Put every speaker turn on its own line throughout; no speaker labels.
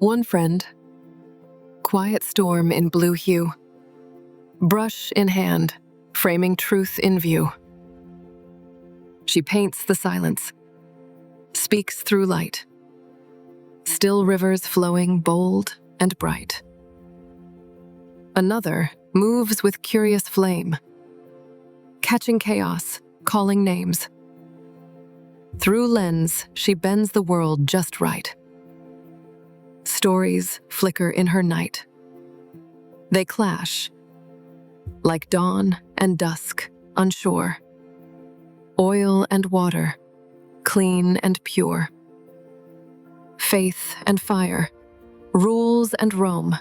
One friend, quiet storm in blue hue, brush in hand, framing truth in view. She paints the silence, speaks through light, still rivers flowing bold and bright. Another moves with curious flame, catching chaos, calling names. Through lens, she bends the world just right. Stories flicker in her night. They clash, like dawn and dusk, unsure. Oil and water, clean and pure. Faith and fire, rules and roam.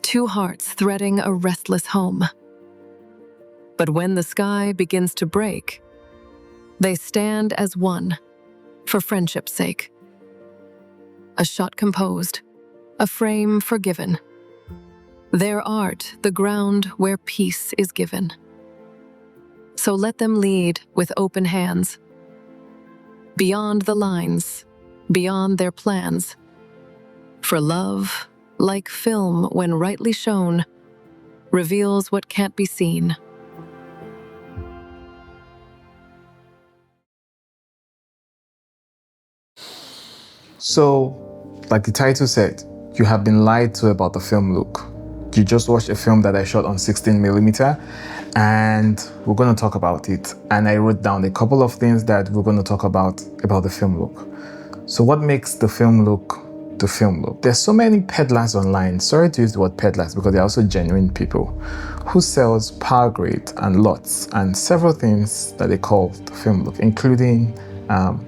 Two hearts threading a restless home. But when the sky begins to break, they stand as one, for friendship's sake. A shot composed, a frame forgiven. Their art, the ground where peace is given. So let them lead with open hands. Beyond the lines, beyond their plans. For love, like film when rightly shown, reveals what can't be seen.
So, like the title said, you have been lied to about the film look. You just watched a film that I shot on 16mm, and we're going to talk about it. And I wrote down a couple of things that we're going to talk about the film look. So what makes the film look the film look? There's so many peddlers online, sorry to use the word peddlers because they're also genuine people, who sells power grade and LUTs and several things that they call the film look, including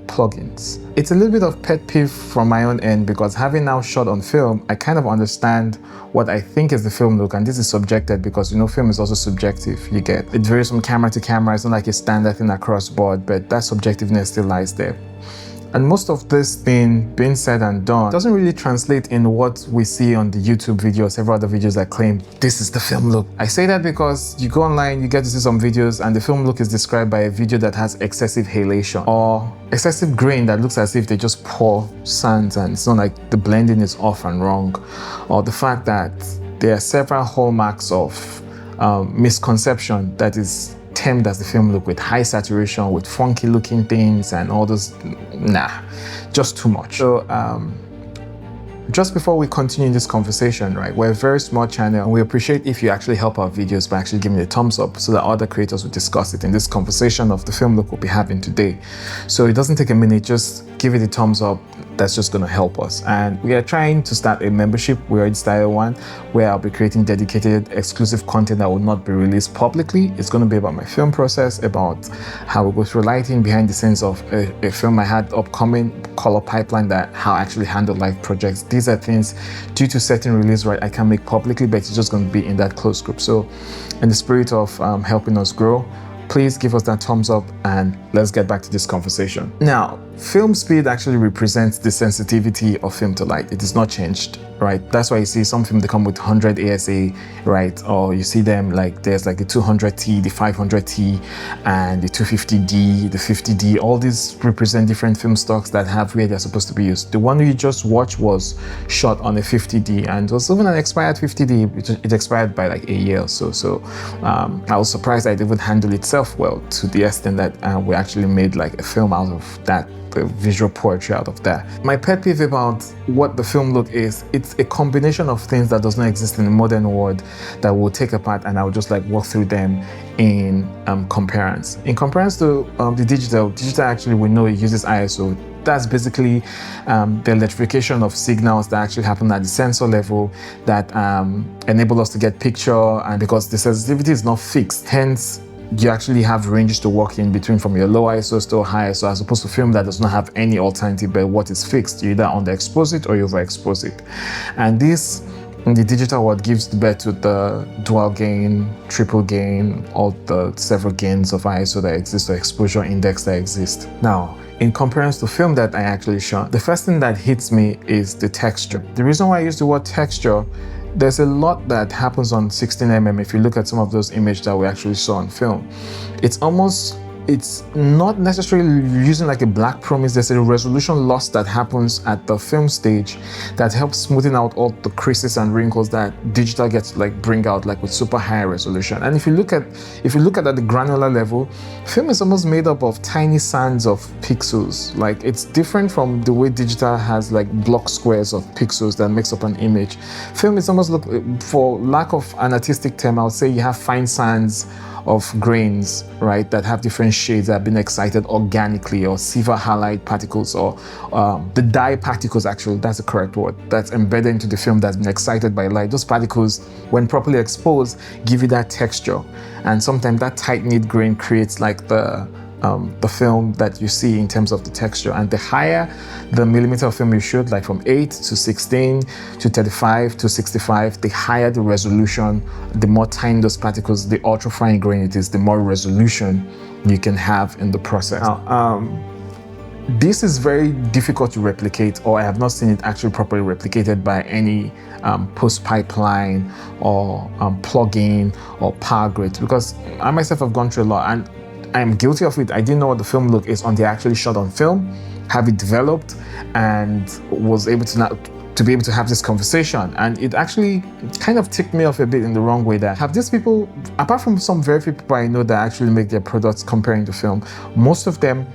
plugins. It's a little bit of pet peeve from my own end because having now shot on film, I kind of understand what I think is the film look, and this is subjective because film is also subjective. You get it varies from camera to camera. It's not like a standard thing across board, but that subjectiveness still lies there. And most of this thing being said and done doesn't really translate in what we see on the YouTube video, several other videos that claim this is the film look. I say that because you go online, you get to see some videos and the film look is described by a video that has excessive halation or excessive grain that looks as if they just pour sand and it's not like the blending is off and wrong, or the fact that there are several hallmarks of misconception that is termed as the film look, with high saturation, with funky looking things and all those. Just too much. So just before we continue this conversation, right, we're a very small channel and we appreciate if you actually help our videos by actually giving it a thumbs up so that other creators will discuss it in this conversation of the film look we'll be having today. So it doesn't take a minute, just give it a thumbs up. That's just going to help us. And we are trying to start a membership. We already started one where I'll be creating dedicated exclusive content that will not be released publicly. It's going to be about my film process, about how we go through lighting, behind the scenes of a film I had upcoming, color pipeline, that how I actually handle live projects. These are things due to certain release right I can make publicly, but it's just going to be in that closed group. So in the spirit of helping us grow, please give us that thumbs up and let's get back to this conversation. Now, film speed actually represents the sensitivity of film to light. It is not changed, right? That's why you see some film, they come with 100 ASA, right? Or you see them like there's like the 200T, the 500T, and the 250D, the 50D. All these represent different film stocks that have where they're supposed to be used. The one we just watched was shot on a 50D and it was even an expired 50D. It expired by like a year or so. So I was surprised that it would handle itself well to the extent that we actually made like a film out of that, the visual poetry out of that. My pet peeve about what the film look is, it's a combination of things that does not exist in the modern world that we'll take apart and I'll just like walk through them in comparison. In comparison to the digital actually we know it uses ISO. That's basically the electrification of signals that actually happen at the sensor level that enable us to get picture, and because the sensitivity is not fixed, hence you actually have ranges to work in between from your low ISO to high ISO, as opposed to film that does not have any alternative but what is fixed. You either underexpose it or you overexpose it. And this in the digital world gives birth to the dual gain, triple gain, all the several gains of ISO that exist, or exposure index that exist. Now, in comparison to film that I actually shot, the first thing that hits me is the texture. The reason why I use the word texture, there's a lot that happens on 16mm if you look at some of those images that we actually saw on film. It's almost it's not necessarily using like a black promise. There's a resolution loss that happens at the film stage that helps smoothing out all the creases and wrinkles that digital gets to like bring out like with super high resolution. And if you look at the granular level, film is almost made up of tiny sands of pixels. Like it's different from the way digital has like block squares of pixels that makes up an image. Film is almost, look, for lack of an artistic term, I would say you have fine sands of grains, right, that have different shades that have been excited organically, or silver halide particles, or the dye particles, actually, that's the correct word, that's embedded into the film that's been excited by light. Those particles, when properly exposed, give you that texture. And sometimes that tight-knit grain creates like the film that you see in terms of the texture. And the higher the millimeter of film you shoot, like from 8 to 16 to 35 to 65, the higher the resolution, the more tiny those particles, the ultra fine grain it is, the more resolution you can have in the process. Now, this is very difficult to replicate, or I have not seen it actually properly replicated by any post pipeline or plugin or power grid, because I myself have gone through a lot, and I am guilty of it. I didn't know what the film look is until I actually shot on film, have it developed, and was able to be able to have this conversation. And it actually kind of ticked me off a bit in the wrong way, that have these people, apart from some very few people I know that actually make their products comparing to film, most of them,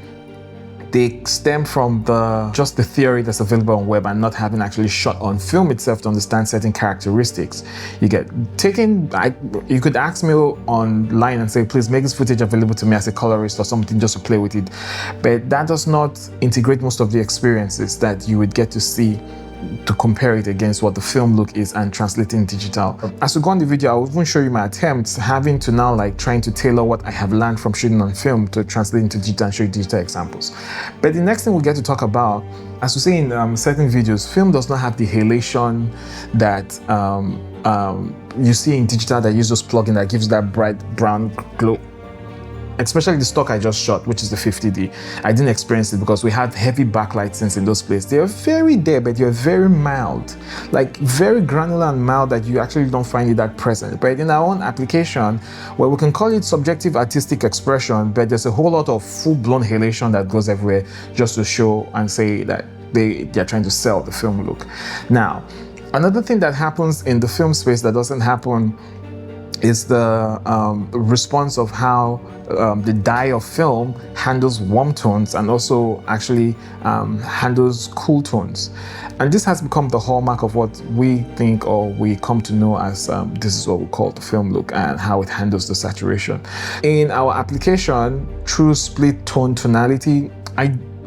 they stem from just the theory that's available on web and not having actually shot on film itself to understand certain characteristics. You could ask me online and say, please make this footage available to me as a colorist or something just to play with it. But that does not integrate most of the experiences that you would get to see to compare it against what the film look is and translating digital. As we go on the video, I'll even show you my attempts having to now like trying to tailor what I have learned from shooting on film to translate into digital and show you digital examples. But the next thing we'll get to talk about, as we say in certain videos, film does not have the halation that you see in digital that uses those plugins that gives that bright brown glow. Especially the stock I just shot, which is the 50D. I didn't experience it because we had heavy backlight scenes in those places. They are very there, but they're very mild, like very granular and mild, that you actually don't find it that present. But in our own application, well, we can call it subjective artistic expression, but there's a whole lot of full-blown halation that goes everywhere just to show and say that they're trying to sell the film look. Now, another thing that happens in the film space that doesn't happen is the response of how the dye of film handles warm tones and also actually handles cool tones. And this has become the hallmark of what we think, or we come to know as this is what we call the film look, and how it handles the saturation. In our application, through split tone tonality,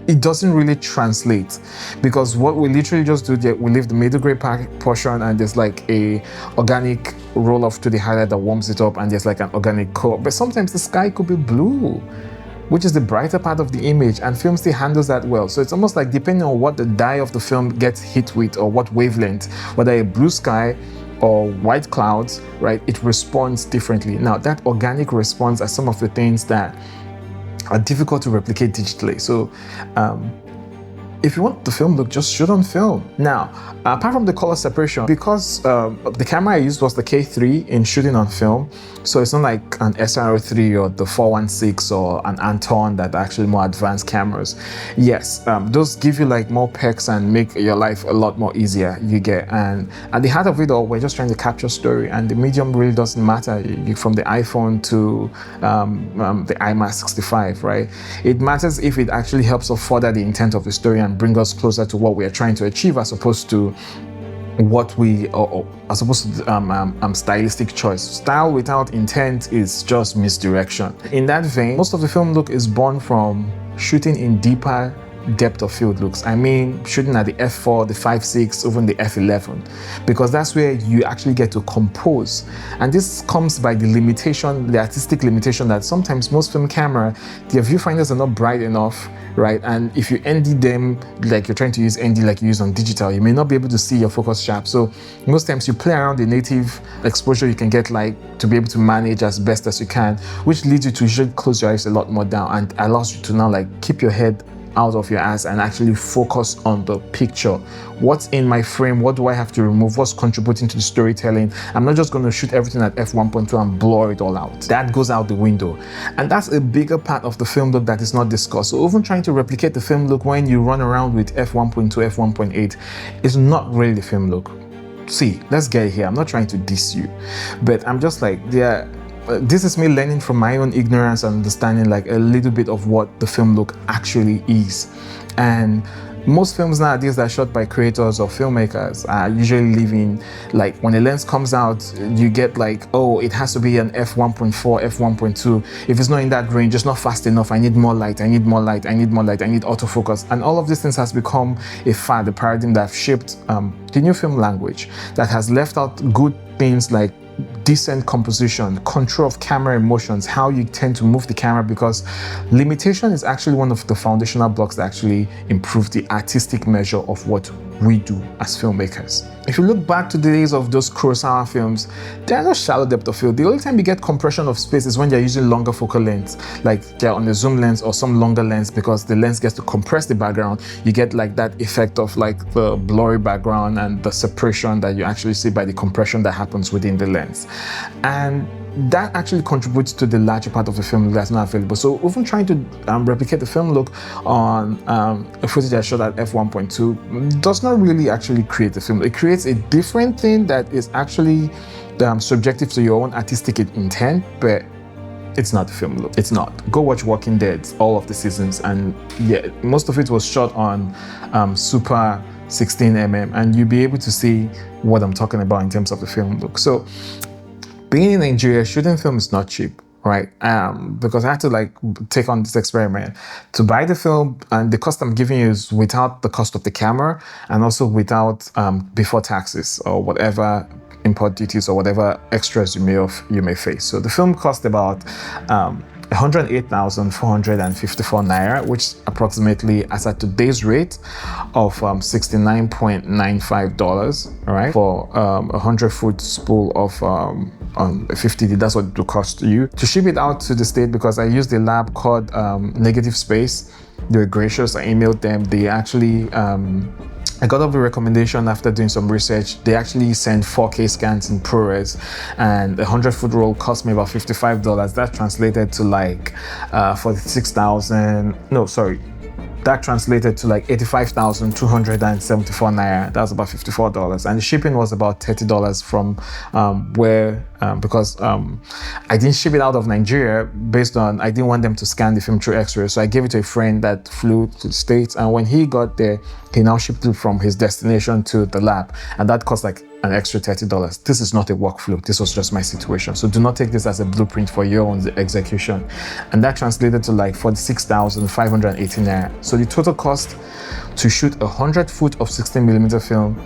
it doesn't really translate, because what we literally just do there, we leave the middle gray portion, and there's like a organic roll off to the highlight that warms it up, and there's like an organic core. But sometimes the sky could be blue, which is the brighter part of the image, and film still handles that well. So it's almost like depending on what the dye of the film gets hit with, or what wavelength, whether a blue sky or white clouds, right, it responds differently. Now that organic response are some of the things that are difficult to replicate digitally. So if you want the film look, just shoot on film. Now, apart from the color separation, because the camera I used was the K3 in shooting on film, so it's not like an SR03 or the 416 or an Anton that are actually more advanced cameras. Yes, those give you like more perks and make your life a lot more easier, you get. And at the heart of it all, we're just trying to capture story, and the medium really doesn't matter. From the iPhone to the iMac 65, right? It matters if it actually helps us further the intent of the story and bring us closer to what we are trying to achieve, as opposed to what we, or as opposed to stylistic choice. Style without intent is just misdirection. In that vein, most of the film look is born from shooting in deeper depth of field looks. I mean, shooting at the f4, the 5.6, even the f11, because that's where you actually get to compose. And this comes by the limitation, the artistic limitation, that sometimes most film camera, their viewfinders are not bright enough, right? And if you ND them, like you're trying to use ND like you use on digital, you may not be able to see your focus sharp. So most times you play around the native exposure you can get, like to be able to manage as best as you can, which leads you to usually close your eyes a lot more down and allows you to now like keep your head out of your ass and actually focus on the picture. What's in my frame? What do I have to remove? What's contributing to the storytelling? I'm not just going to shoot everything at f1.2 and blur it all out. That goes out the window. And that's a bigger part of the film look that is not discussed. So even trying to replicate the film look when you run around with f1.2, f1.8 is not really the film look. See, let's get here. I'm not trying to diss you, but I'm just like, this is me learning from my own ignorance and understanding like a little bit of what the film look actually is. And most films nowadays that are shot by creators or filmmakers are usually leaving, like when a lens comes out, you get like, oh, it has to be an f1.4, f1.2. If it's not in that range, it's not fast enough. I need more light, I need more light, I need more light, I need autofocus. And all of these things has become a fad, a paradigm that have shaped the new film language, that has left out good things like decent composition, control of camera emotions, how you tend to move the camera, because limitation is actually one of the foundational blocks that actually improve the artistic measure of what we do as filmmakers. If you look back to the days of those Kurosawa films, there are no shallow depth of field. The only time you get compression of space is when they're using longer focal lengths, like they're on the zoom lens or some longer lens, because the lens gets to compress the background. You get like that effect of like the blurry background and the separation that you actually see by the compression that happens within the lens. And that actually contributes to the larger part of the film that's not available. So even trying to replicate the film look on a footage I shot at f1.2 does not really actually create the film. It creates a different thing that is actually subjective to your own artistic intent, but it's not the film look. It's not. Go watch Walking Dead, all of the seasons, and yeah, most of it was shot on super 16mm, and you'll be able to see what I'm talking about in terms of the film look. So being in Nigeria, shooting film is not cheap, right? Because I had to like take on this experiment to buy the film, and the cost I'm giving you is without the cost of the camera and also without before taxes or whatever import duties or whatever extras you may face. So the film cost about 108,454 naira, which approximately, as at today's rate, of $69.95, right? For a 100-foot spool of 50D, that's what it will cost you. To ship it out to the state, because I used a lab called Negative Space, they were gracious. I emailed them. They actually, I got up a recommendation after doing some research. They actually sent 4K scans in ProRes, and a 100-foot roll cost me about $55. That translated to like 46,000. No, sorry. That translated to like 85,274 naira. That was about $54, and the shipping was about $30 from because I didn't ship it out of Nigeria based on I didn't want them to scan the film through X-ray. So I gave it to a friend that flew to the States, and when he got there, he now shipped it from his destination to the lab, and that cost like an extra $30. This is not a workflow. This was just my situation. So do not take this as a blueprint for your own execution. And that translated to like 46,580 naira. So the total cost to shoot 100 foot of 16mm film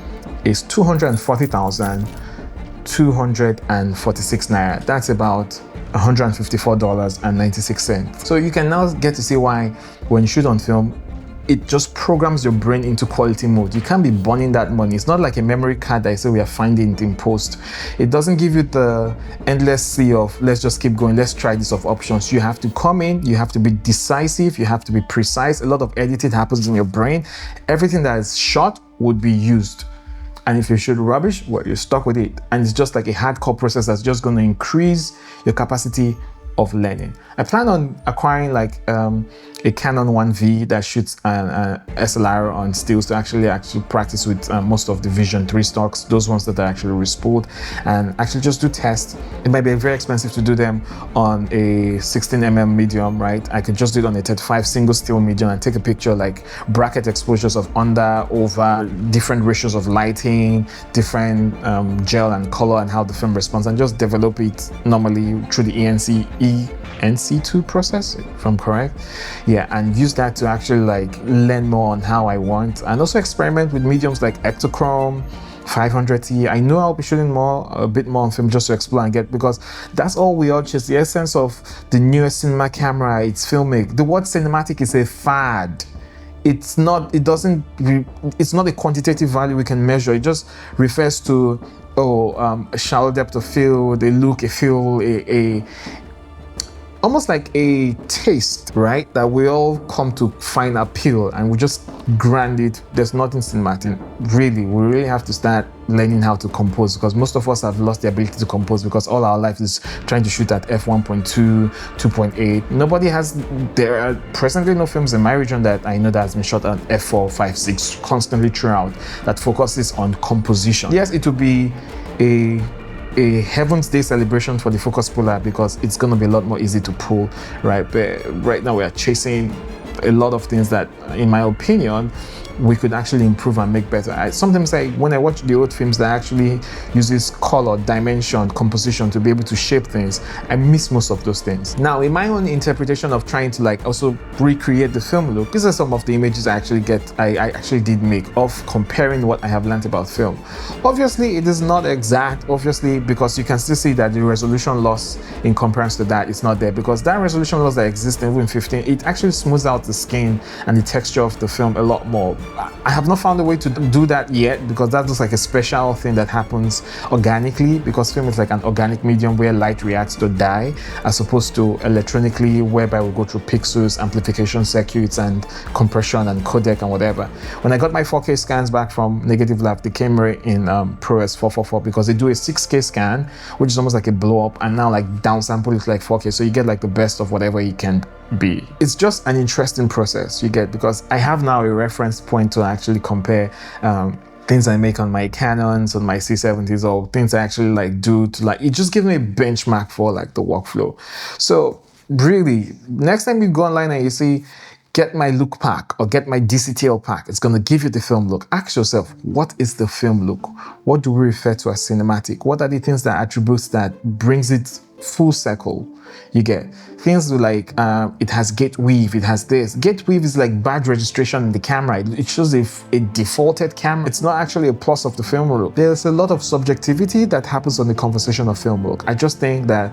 is 240,246 naira. That's about $154.96. So you can now get to see why when you shoot on film, it just programs your brain into quality mode. You can't be burning that money. It's not like a memory card that I say we are finding it in post. It doesn't give you the endless sea of let's just keep going, let's try this of options. You have to come in, you have to be decisive, you have to be precise. A lot of editing happens in your brain. Everything that is shot would be used. And if you shoot rubbish, well, you're stuck with it. And it's just like a hardcore process that's just going to increase your capacity of learning. I plan on acquiring like a Canon 1V that shoots an SLR on stills to actually practice with most of the Vision 3 stocks, those ones that are actually respooled, and actually just do tests. It might be very expensive to do them on a 16mm medium, right? I could just do it on a 35 single still medium and take a picture, like bracket exposures of under, over, different ratios of lighting, different gel and color and how the film responds, and just develop it normally through the ENC2 process, if I'm correct. Yeah, and use that to actually like learn more on how I want, and also experiment with mediums like Ectochrome, 500T. I know I'll be shooting a bit more on film just to explore and get, because that's all we all chase, the essence of the newest cinema camera. It's filmic. The word cinematic is a fad. It's not a quantitative value we can measure. It just refers to a shallow depth of field, a look, a feel, almost like a taste, right? That we all come to find appeal and we just grind it. There's nothing cinematic. Really, we really have to start learning how to compose, because most of us have lost the ability to compose because all our life is trying to shoot at f1.2, 2.8. Nobody has, there are presently no films in my region that I know that has been shot at f4, 5, 6 constantly throughout that focuses on composition. Yes, it will be a Heaven's Day celebration for the focus puller because it's going to be a lot more easy to pull, right? But right now we are chasing a lot of things that, in my opinion, we could actually improve and make better. Sometimes when I watch the old films that actually uses color, dimension, composition to be able to shape things, I miss most of those things. Now, in my own interpretation of trying to also recreate the film look, these are some of the images I actually did make of comparing what I have learned about film. Obviously, it is not exact, obviously, because you can still see that the resolution loss in comparison to that is not there, because that resolution loss that exists in even 15, it actually smooths out the skin and the texture of the film a lot more. I have not found a way to do that yet, because that looks like a special thing that happens organically, because film is like an organic medium where light reacts to dye, as opposed to electronically, whereby we go through pixels, amplification circuits, and compression and codec and whatever. When I got my 4K scans back from Negative Lab, they came right in ProRes 444, because they do a 6K scan, which is almost like a blow up, and now downsample it like 4K, so you get the best of whatever you can be. It's just an interesting process, you get, because I have now a reference point to actually compare things I make on my Canons, on my C70s, or things I actually do to it just gives me a benchmark for the workflow. So really, next time you go online and you see get my look pack or get my DCTL pack, it's going to give you the film look. Ask yourself, what is the film look? What do we refer to as cinematic? What are the things that attributes that brings it full circle? You get things like it has gate weave, it has this. Gate weave is like badge registration in the camera. It shows a defaulted camera. It's not actually a plus of the film look. There's a lot of subjectivity that happens on the conversation of film look. I just think that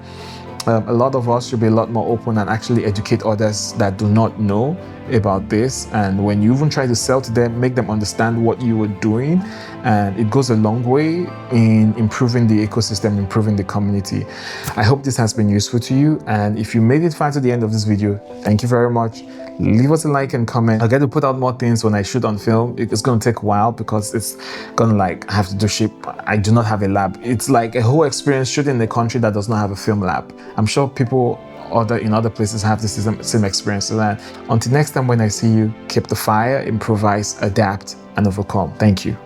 a lot of us should be a lot more open and actually educate others that do not know about this. And when you even try to sell to them, make them understand what you were doing. And it goes a long way in improving the ecosystem, improving the community. I hope this has been useful to you. And if you made it far to the end of this video, thank you very much. Leave us a like and comment. I'll get to put out more things when I shoot on film. It's going to take a while because it's going to I have to do ship. I do not have a lab. It's like a whole experience shooting in a country that does not have a film lab. I'm sure people in other places have the same experience. So that until next time when I see you, keep the fire, improvise, adapt, and overcome. Thank you.